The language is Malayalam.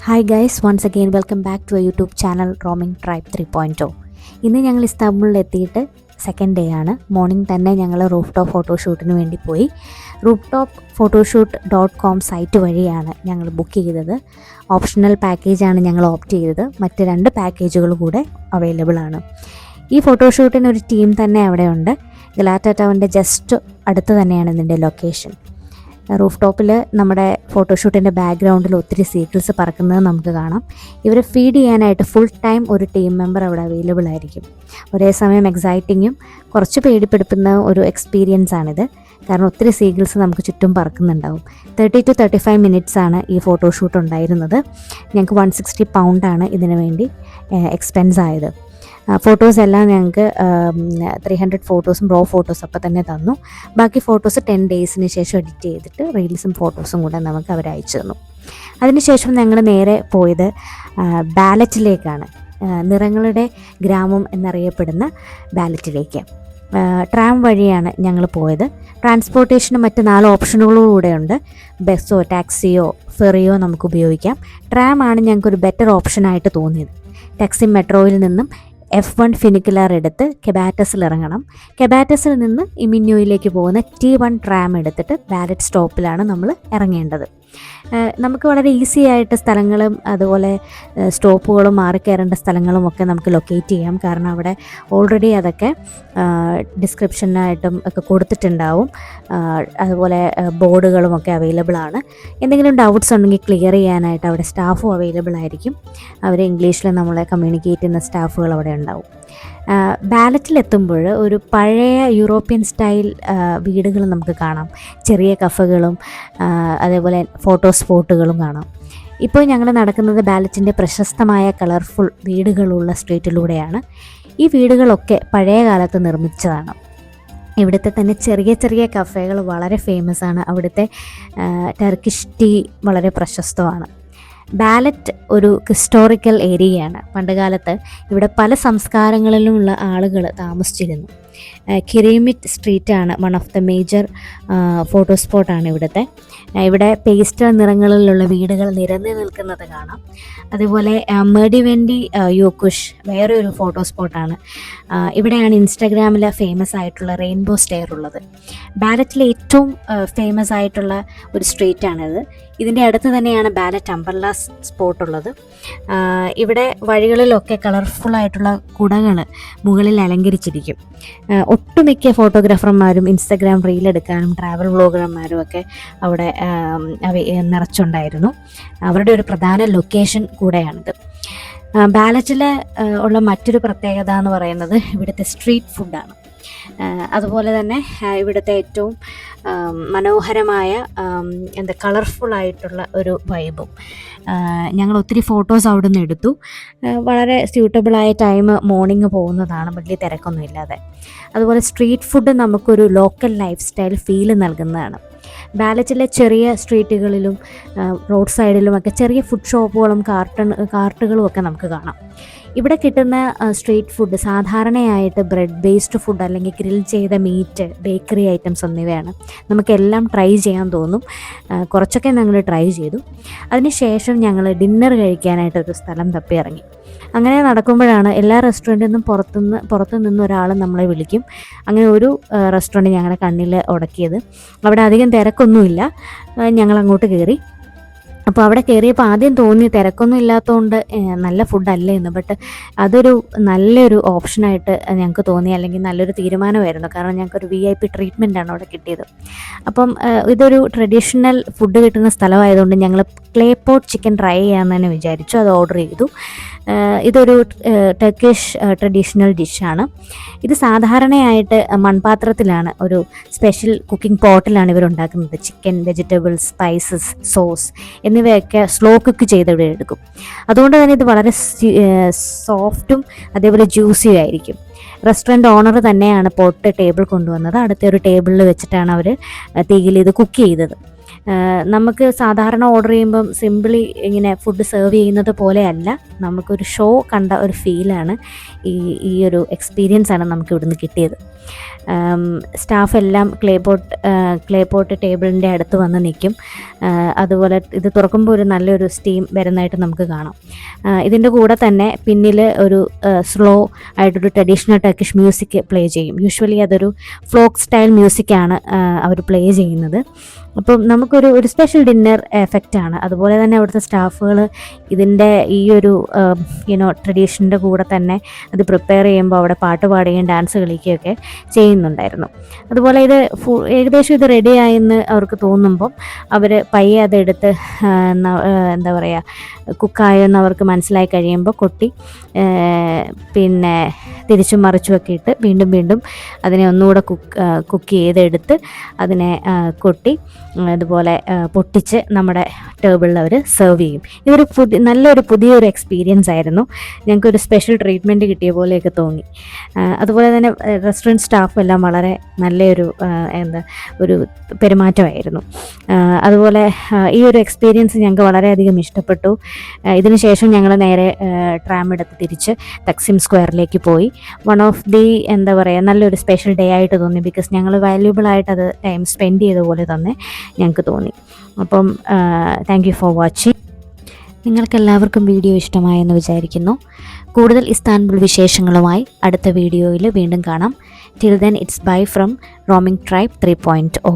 Hi guys, once again welcome back to a YouTube channel roaming tribe 3.0. ഇന്ന് ഞങ്ങൾ ഇസ്താംബുളിൽ എത്തിയിട്ട് സെക്കൻഡ് ഡേ ആണ്. മോർണിംഗ് തന്നെ ഞങ്ങൾ റൂഫ് ടോപ്പ് ഫോട്ടോഷൂട്ടിന് വേണ്ടി പോയി. റൂഫ് ടോപ്പ് photoshoot.com സൈറ്റ് വഴിയാണ് ഞങ്ങൾ ബുക്ക് ചെയ്തത്. ഓപ്ഷണൽ പാക്കേജാണ് ഞങ്ങൾ ഓപ്റ്റ് ചെയ്തത്. മറ്റ് 2 പാക്കേജുകൾ കൂടെ അവൈലബിൾ ആണ്. ഈ ഫോട്ടോഷൂട്ടിന് ഒരു ടീം തന്നെ അവിടെ ഉണ്ട്. ഗലാറ്റ ടൗണിൻ്റെ ജസ്റ്റ് അടുത്ത് തന്നെയാണ് ഇതിൻ്റെ ലൊക്കേഷൻ. റൂഫ് ടോപ്പിൽ നമ്മുടെ ഫോട്ടോഷൂട്ടിൻ്റെ ബാക്ക്ഗ്രൗണ്ടിൽ ഒത്തിരി സീക്കിൾസ് പറക്കുന്നത് നമുക്ക് കാണാം. ഇവരെ ഫീഡ് ചെയ്യാനായിട്ട് ഫുൾ ടൈം ഒരു ടീം മെമ്പർ അവിടെ അവൈലബിൾ ആയിരിക്കും. ഒരേ സമയം എക്സൈറ്റിങ്ങും കുറച്ച് പേടിപ്പെടുത്തുന്ന ഒരു എക്സ്പീരിയൻസ് ആണിത്. കാരണം ഒത്തിരി സീക്കിൾസ് നമുക്ക് ചുറ്റും പറക്കുന്നുണ്ടാവും. 30 to 35 മിനിറ്റ്സ് ആണ് ഈ ഫോട്ടോഷൂട്ട് ഉണ്ടായിരുന്നത്. ഞങ്ങൾക്ക് 160 പൗണ്ടാണ് ഇതിനു വേണ്ടി എക്സ്പെൻസ് ആയത്. ഫോട്ടോസ് എല്ലാം ഞങ്ങൾക്ക് 300 ഫോട്ടോസും റോ ഫോട്ടോസ് അപ്പം തന്നെ തന്നു. ബാക്കി ഫോട്ടോസ് 10 ഡേയ്സിന് ശേഷം എഡിറ്റ് ചെയ്തിട്ട് റീൽസും ഫോട്ടോസും കൂടെ നമുക്ക് അവർ അയച്ചു തന്നു. അതിനുശേഷം ഞങ്ങൾ നേരെ പോയത് ബാലറ്റിലേക്കാണ്. നിറങ്ങളുടെ ഗ്രാമം എന്നറിയപ്പെടുന്ന ബാലറ്റിലേക്ക് ട്രാം വഴിയാണ് ഞങ്ങൾ പോയത്. ട്രാൻസ്പോർട്ടേഷന് മറ്റ് 4 ഓപ്ഷനുകളൂടെ ഉണ്ട്. ബസ്സോ ടാക്സിയോ ഫെറിയോ നമുക്ക് ഉപയോഗിക്കാം. ട്രാം ആണ് ഞങ്ങൾക്കൊരു ബെറ്റർ ഓപ്ഷനായിട്ട് തോന്നിയത്. ടാക്സി മെട്രോയിൽ നിന്നും F1 ഫിനിക്കുലാർ എടുത്ത് കെബാറ്റസിൽ ഇറങ്ങണം. കെബാറ്റസിൽ നിന്ന് ഇമിന്യോയിലേക്ക് പോകുന്ന T1 ട്രാം എടുത്തിട്ട് ബാലറ്റ് സ്റ്റോപ്പിലാണ് നമ്മൾ ഇറങ്ങേണ്ടത്. നമുക്ക് വളരെ ഈസി ആയിട്ട് സ്ഥലങ്ങളും അതുപോലെ സ്റ്റോപ്പുകളും മാറിക്കയറേണ്ട സ്ഥലങ്ങളും ഒക്കെ നമുക്ക് ലൊക്കേറ്റ് ചെയ്യാം. കാരണം അവിടെ ഓൾറെഡി അതൊക്കെ ഡിസ്ക്രിപ്ഷനായിട്ടും ഒക്കെ കൊടുത്തിട്ടുണ്ടാവും. അതുപോലെ ബോർഡുകളും ഒക്കെ അവൈലബിൾ ആണ്. എന്തെങ്കിലും ഡൗട്ട്സ് ഉണ്ടെങ്കിൽ ക്ലിയർ ചെയ്യാനായിട്ട് അവിടെ സ്റ്റാഫും അവൈലബിൾ ആയിരിക്കും. അവർ ഇംഗ്ലീഷിൽ നമ്മളെ കമ്മ്യൂണിക്കേറ്റ് ചെയ്യുന്ന സ്റ്റാഫുകൾ അവിടെ ഉണ്ടാവും. ബാലറ്റിലെത്തുമ്പോൾ ഒരു പഴയ യൂറോപ്യൻ സ്റ്റൈൽ വീടുകൾ നമുക്ക് കാണാം. ചെറിയ കഫകളും അതേപോലെ ഫോട്ടോ സ്പോട്ടുകളും കാണാം. ഇപ്പോൾ ഞങ്ങൾ നടക്കുന്നത് ബാലറ്റിൻ്റെ പ്രശസ്തമായ കളർഫുൾ വീടുകളുള്ള സ്ട്രീറ്റിലൂടെയാണ്. ഈ വീടുകളൊക്കെ പഴയ കാലത്ത് നിർമ്മിച്ചതാണ്. ഇവിടുത്തെ തന്നെ ചെറിയ ചെറിയ കഫേകൾ വളരെ ഫേമസ് ആണ്. അവിടുത്തെ ടർക്കിഷ് ടീ വളരെ പ്രശസ്തമാണ്. ബാലറ്റ് ഒരു ഹിസ്റ്റോറിക്കൽ ഏരിയയാണ്. പണ്ടുകാലത്ത് ഇവിടെ പല സംസ്കാരങ്ങളിലുമുള്ള ആളുകൾ താമസിച്ചിരുന്നു. കിരീമിറ്റ് സ്ട്രീറ്റാണ് one of the major photo സ്പോട്ടാണ് ഇവിടുത്തെ. ഇവിടെ പേസ്റ്റൽ നിറങ്ങളിലുള്ള വീടുകൾ നിരന്ന് നിൽക്കുന്നത് കാണാം. അതുപോലെ മെഡിവെൻഡി യോക്കുഷ് വേറെ ഒരു ഫോട്ടോ സ്പോട്ടാണ്. ഇവിടെയാണ് ഇൻസ്റ്റാഗ്രാമിൽ ഫേമസ് ആയിട്ടുള്ള റെയിൻബോ സ്റ്റെയർ ഉള്ളത്. ബാലറ്റിലെ ഏറ്റവും ഫേമസ് ആയിട്ടുള്ള ഒരു സ്ട്രീറ്റാണിത്. ഇതിൻ്റെ അടുത്ത് തന്നെയാണ് ബാലറ്റ് അംബർല സ്പോട്ട് ഉള്ളത്. ഇവിടെ വഴികളിലൊക്കെ കളർഫുള്ളായിട്ടുള്ള കുടകൾ മുകളിൽ അലങ്കരിച്ചിരിക്കും. ഒട്ടുമിക്ക ഫോട്ടോഗ്രാഫർമാരും ഇൻസ്റ്റഗ്രാം റീലെടുക്കാനും ട്രാവൽ വ്ളോഗർമാരും ഒക്കെ അവിടെ നിറച്ചുണ്ടായിരുന്നു. അവരുടെ ഒരു പ്രധാന ലൊക്കേഷൻ കൂടെയാണിത്. ബാലറ്റിൽ ഉള്ള മറ്റൊരു പ്രത്യേകത എന്ന് പറയുന്നത് ഇവിടുത്തെ സ്ട്രീറ്റ് ഫുഡാണ്. അതുപോലെ തന്നെ ഇവിടുത്തെ ഏറ്റവും മനോഹരമായ കളർഫുള്ളായിട്ടുള്ള ഒരു വൈബും. ഞങ്ങൾ ഒത്തിരി ഫോട്ടോസ് അവിടെ നിന്ന് എടുത്തു. വളരെ സ്യൂട്ടബിളായ ടൈം മോർണിംഗ് പോകുന്നതാണ്, വലിയ തിരക്കൊന്നും ഇല്ലാതെ. അതുപോലെ സ്ട്രീറ്റ് ഫുഡ് നമുക്കൊരു ലോക്കൽ ലൈഫ് സ്റ്റൈൽ ഫീൽ നൽകുന്നതാണ്. ബാലറ്റിലെ ചെറിയ സ്ട്രീറ്റുകളിലും റോഡ് സൈഡിലുമൊക്കെ ചെറിയ ഫുഡ് ഷോപ്പുകളും കാർട്ടുകളും ഒക്കെ നമുക്ക് കാണാം. ഇവിടെ കിട്ടുന്ന സ്ട്രീറ്റ് ഫുഡ് സാധാരണയായിട്ട് ബ്രെഡ് ബേസ്ഡ് ഫുഡ് അല്ലെങ്കിൽ ഗ്രിൽ ചെയ്ത മീറ്റ്, ബേക്കറി ഐറ്റംസ് എന്നിവയാണ്. നമുക്കെല്ലാം ട്രൈ ചെയ്യാൻ തോന്നും. കുറച്ചൊക്കെ ഞങ്ങൾ ട്രൈ ചെയ്തു. അതിനുശേഷം ഞങ്ങൾ ഡിന്നർ കഴിക്കാനായിട്ടൊരു സ്ഥലം തപ്പി ഇറങ്ങി. അങ്ങനെ നടക്കുമ്പോഴാണ് എല്ലാ റെസ്റ്റോറൻറ്റിൽ നിന്നും പുറത്തു നിന്ന് ഒരാൾ നമ്മളെ വിളിക്കും. അങ്ങനെ ഒരു റെസ്റ്റോറൻറ്റ് ഞങ്ങളുടെ കണ്ണിൽ ഉടക്കിയത്. അവിടെ അധികം തിരക്കൊന്നുമില്ല. ഞങ്ങൾ അങ്ങോട്ട് കയറി. അപ്പോൾ അവിടെ കയറിയപ്പോൾ ആദ്യം തോന്നി തിരക്കൊന്നും ഇല്ലാത്തതുകൊണ്ട് നല്ല ഫുഡല്ലേ എന്ന്. ബട്ട് അതൊരു നല്ലൊരു ഓപ്ഷനായിട്ട് ഞങ്ങൾക്ക് തോന്നി, അല്ലെങ്കിൽ നല്ലൊരു തീരുമാനമായിരുന്നു. കാരണം ഞങ്ങൾക്കൊരു VIP ട്രീറ്റ്മെൻറ്റാണ് അവിടെ കിട്ടിയത്. അപ്പം ഇതൊരു ട്രഡീഷണൽ ഫുഡ് കിട്ടുന്ന സ്ഥലമായതുകൊണ്ട് ഞങ്ങൾ ക്ലേ പോട്ട് ചിക്കൻ ട്രൈ ചെയ്യാമെന്ന് തന്നെ വിചാരിച്ചു. അത് ഓർഡർ ചെയ്തു. ഇതൊരു ടർക്കിഷ് ട്രഡീഷണൽ ഡിഷാണ്. ഇത് സാധാരണയായിട്ട് മൺപാത്രത്തിലാണ്, ഒരു സ്പെഷ്യൽ കുക്കിംഗ് പോട്ടിലാണ് ഇവർ ഉണ്ടാക്കുന്നത്. ചിക്കൻ, വെജിറ്റബിൾസ്, സ്പൈസസ്, സോസ് എന്നിവയൊക്കെ സ്ലോ കുക്ക് ചെയ്ത് ഇവിടെ എടുക്കും. അതുകൊണ്ട് തന്നെ ഇത് വളരെ സോഫ്റ്റും അതേപോലെ ജ്യൂസിയും ആയിരിക്കും. റെസ്റ്റോറൻറ്റ് ഓണർ തന്നെയാണ് പോട്ട് ടേബിൾ കൊണ്ടുവന്നത്. അടുത്തൊരു ടേബിളിൽ വെച്ചിട്ടാണ് അവർ തീയിൽ ഇത് കുക്ക് ചെയ്തത്. നമുക്ക് സാധാരണ ഓർഡർ ചെയ്യുമ്പം സിമ്പിളി ഇങ്ങനെ ഫുഡ് സെർവ് ചെയ്യുന്നത് പോലെയല്ല. നമുക്കൊരു ഷോ കണ്ട ഒരു ഫീലാണ്, ഈ ഒരു എക്സ്പീരിയൻസാണ് നമുക്ക് ഇവിടുന്ന് കിട്ടിയത്. സ്റ്റാഫെല്ലാം ക്ലേ പോട്ട് ടേബിളിൻ്റെ അടുത്ത് വന്ന് നിൽക്കും. അതുപോലെ ഇത് തുറക്കുമ്പോൾ ഒരു നല്ലൊരു സ്റ്റീം വരുന്നതായിട്ട് നമുക്ക് കാണാം. ഇതിൻ്റെ കൂടെ തന്നെ പിന്നിൽ ഒരു സ്ലോ ആയിട്ടൊരു ട്രഡീഷണൽ ടർക്കിഷ് മ്യൂസിക് പ്ലേ ചെയ്യും. യൂഷ്വലി അതൊരു ഫ്ലോക്ക് സ്റ്റൈൽ മ്യൂസിക്കാണ് അവർ പ്ലേ ചെയ്യുന്നത്. അപ്പം നമുക്കൊരു സ്പെഷ്യൽ ഡിന്നർ എഫക്റ്റാണ്. അതുപോലെ തന്നെ അവിടുത്തെ സ്റ്റാഫുകൾ ഇതിൻ്റെ ഈ ഒരു ട്രഡീഷൻ്റെ കൂടെ തന്നെ അത് പ്രിപ്പയർ ചെയ്യുമ്പോൾ അവിടെ പാട്ട് പാടുകയും ഡാൻസ് കളിക്കുകയൊക്കെ ചെയ്യുന്നുണ്ടായിരുന്നു. അതുപോലെ ഇത് ഏകദേശം ഇത് റെഡിയായെന്ന് അവർക്ക് തോന്നുമ്പം അവർ പയ്യെ അതെടുത്ത് എന്താ പറയുക കുക്കായെന്ന് അവർക്ക് മനസ്സിലായി കഴിയുമ്പോൾ കൊട്ടി പിന്നെ തിരിച്ചും മറിച്ചുമൊക്കെ ഇട്ട് വീണ്ടും അതിനെ ഒന്നുകൂടെ കുക്ക് ചെയ്തെടുത്ത് അതിനെ കൊട്ടി അതുപോലെ പൊട്ടിച്ച് നമ്മുടെ ടേബിളിൽ അവർ സെർവ് ചെയ്യും. ഇതൊരു നല്ലൊരു പുതിയൊരു എക്സ്പീരിയൻസ് ആയിരുന്നു. ഞങ്ങൾക്കൊരു സ്പെഷ്യൽ ട്രീറ്റ്മെൻറ്റ് കിട്ടിയ പോലെയൊക്കെ തോന്നി. അതുപോലെ തന്നെ റെസ്റ്റോറൻറ്റ് സ്റ്റാഫും എല്ലാം വളരെ നല്ലൊരു ഒരു പെരുമാറ്റമായിരുന്നു. അതുപോലെ ഈ ഒരു എക്സ്പീരിയൻസ് ഞങ്ങൾക്ക് വളരെയധികം ഇഷ്ടപ്പെട്ടു. ഇതിന് ശേഷം ഞങ്ങൾ നേരെ ട്രാം എടുത്ത് തിരിച്ച് തക്സിം സ്ക്വയറിലേക്ക് പോയി. വൺ ഓഫ് ദി നല്ലൊരു സ്പെഷ്യൽ ഡേ ആയിട്ട് തോന്നി. ബിക്കോസ് ഞങ്ങൾ വാല്യൂബിളായിട്ട് അത് ടൈം സ്പെൻഡ് ചെയ്ത പോലെ തന്നെ ഞങ്ങൾക്ക് തോന്നി. അപ്പം താങ്ക് യു ഫോർ വാച്ചിങ്. നിങ്ങൾക്കെല്ലാവർക്കും വീഡിയോ ഇഷ്ടമായെന്ന് വിചാരിക്കുന്നു. കൂടുതൽ ഇസ്താൻബുൾ വിശേഷങ്ങളുമായി അടുത്ത വീഡിയോയിൽ വീണ്ടും കാണാം. Till then it's bye from roaming tribe 3.0.